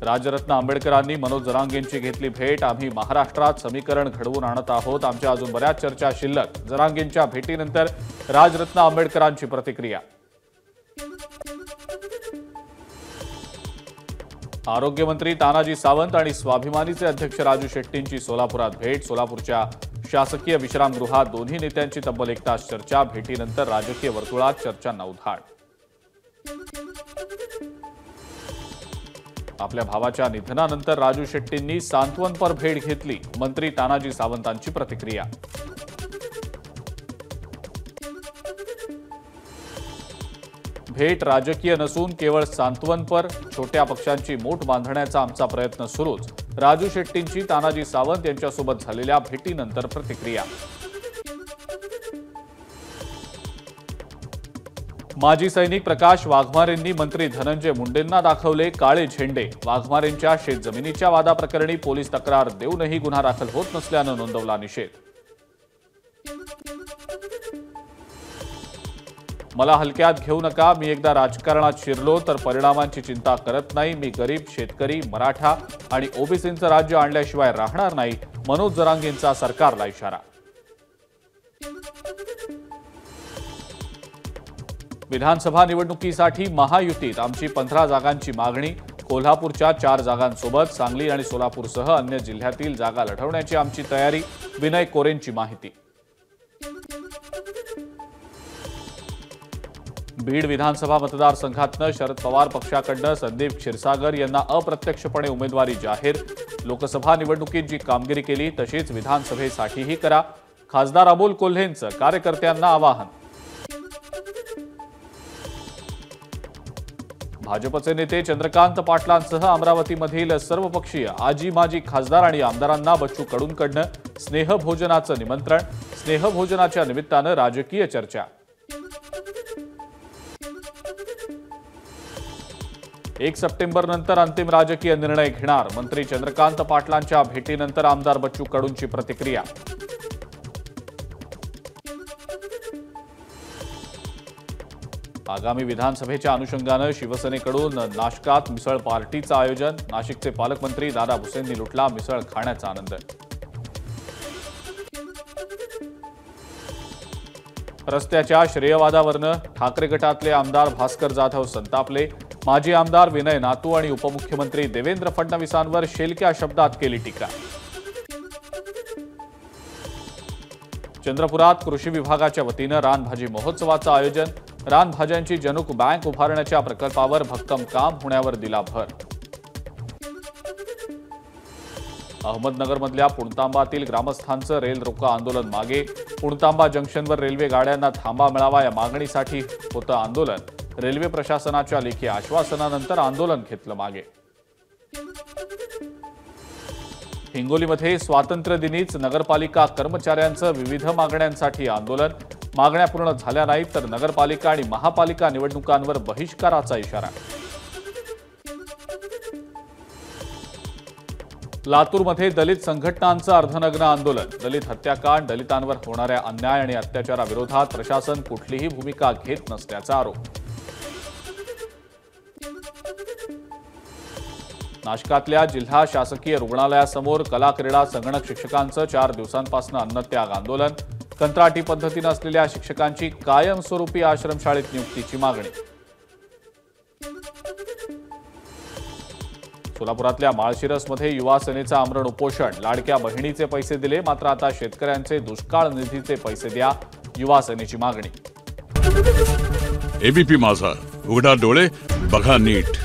राजरत्न आंबेडकरांनी मनोज जरांगेंची घेतली भेट। आम्ही महाराष्ट्रात समीकरण घडवून आणत आहोत। आमच्या अजून बऱ्याच चर्चा शिल्लक। जरांगेंच्या भेटीनंतर राजरत्न आंबेडकरांची प्रतिक्रिया। आरोग्यमंत्री तानाजी सावंत आणि स्वाभिमानीचे अध्यक्ष राजू शेट्टींची सोलापुरात भेट। सोलापूरच्या शासकीय विश्रामगृहात दोन्ही नेत्यांची तब्बल 1 तास चर्चा। भेटीनंतर राजकीय वर्तुळात चर्चांना उधाण। आपल्या भावाच्या निधनानंतर राजू शेट्टींनी सांत्वनपर भेट घेतली। मंत्री तानाजी सावंतांची प्रतिक्रिया। भेट राजकीय नसून केवळ सांत्वनपर। छोट्या पक्षांची मोठ बांधण्याचा आमचा प्रयत्न सुरूच। राजू शेट्टींची तानाजी सावंत यांच्यासोबत झालेल्या भेटीनंतर प्रतिक्रिया। माजी सैनिक प्रकाश वाघमारेंनी मंत्री धनंजय मुंडेंना दाखवले काळे झेंडे। वाघमारेंच्या शेतजमिनीच्या वादाप्रकरणी पोलीस तक्रार देऊनही गुन्हा दाखल होत नसल्यानं नोंदवला निषेध। मला हलक्यात घेऊ नका। मी एकदा राजकारणात शिरलो तर परिणामांची चिंता करत नाही। मी गरीब, शेतकरी, मराठा आणि ओबीसींचं राज्य आणल्याशिवाय राहणार नाही। मनोज जरांगेंचा सरकारला इशारा। विधानसभा निवडणुकीसाठी महायुतीत आमची 15 जागांची मागणी। कोल्हापूरच्या 4 जागांसोबत सांगली आणि सोलापूरसह अन्य जिल्ह्यातील जागा लढवण्याची आमची तयारी। विनय कोरेंची माहिती। बीड विधानसभा मतदारसंघातनं शरद पवार पक्षाकडनं संदीप क्षीरसागर यांना अप्रत्यक्षपणे उमेदवारी जाहीर। लोकसभा निवडणुकीत जी कामगिरी केली तशीच विधानसभेसाठीही करा। खासदार अमोल कोल्हेंचं कार्यकर्त्यांना आवाहन। भाजपचे नेते चंद्रकांत पाटलांसह अमरावतीमधील सर्वपक्षीय आजी माजी खासदार आणि आमदारांना बच्चू कडूंकडनं स्नेहभोजनाचं निमंत्रण। स्नेहभोजनाच्या निमित्तानं राजकीय चर्चा। 1 सप्टेंबरनंतर अंतिम राजकीय निर्णय घेणार। मंत्री चंद्रकांत पाटलांच्या भेटीनंतर आमदार बच्चू कडूंची प्रतिक्रिया। आगामी विधानसभेच्या अनुषंगानं शिवसेनेकडून नाशकात मिसळ पार्टीचं आयोजन। नाशिकचे पालकमंत्री दादा भुसेंनी लुटला मिसळ खाण्याचा आनंद। रस्त्याच्या श्रेयवादावरनं ठाकरे गटातले आमदार भास्कर जाधव संतापले। माजी आमदार विनय नातू आणि उपमुख्यमंत्री देवेंद्र फडणवीसांवर शेलक्या शब्दात केली टीका। चंद्रपुरात कृषी विभागाच्या वतीनं रानभाजी महोत्सवाचं आयोजन। रानभाज्यांची जनुक बँक उभारण्याच्या प्रकल्पावर भक्कम काम होण्यावर दिला भर। अहमदनगरमधल्या पुणतांबातील ग्रामस्थांचं रेल रोको आंदोलन मागे। पुणतांबा जंक्शनवर रेल्वे गाड्यांना थांबा मिळावा या मागणीसाठी होतं आंदोलन। रेल्वे प्रशासनाच्या लेखी आश्वासनानंतर आंदोलन घेतलं मागे। हिंगोलीमध्ये स्वातंत्र्यदिनीच नगरपालिका कर्मचाऱ्यांचं विविध मागण्यांसाठी आंदोलन। मागण्या पूर्ण झाल्या नाहीत तर नगरपालिका आणि महापालिका निवडणुकांवर बहिष्काराचा इशारा। लातूरमध्ये दलित संघटनांचं अर्धनग्न आंदोलन। दलित हत्याकांड, दलितांवर होणाऱ्या अन्याय आणि अत्याचाराविरोधात प्रशासन कुठलीही भूमिका घेत नसल्याचा आरोप। नाशिकातल्या जिल्हा शासकीय रुग्णालयासमोर कला क्रीडा संगणक शिक्षकांचं 4 दिवसांपासून अन्नत्याग आंदोलन। कंत्राटी पद्धतीनं असलेल्या शिक्षकांची कायमस्वरूपी आश्रमशाळेत नियुक्तीची मागणी। सोलापुरातल्या माळशिरसमध्ये युवा सेनेचं आमरण उपोषण। लाडक्या बहिणीचे पैसे दिले मात्र आता शेतकऱ्यांचे दुष्काळ निधीचे पैसे द्या, युवा सेनेची मागणी। एबीपी माझा, उघडा डोळे बघा नीट।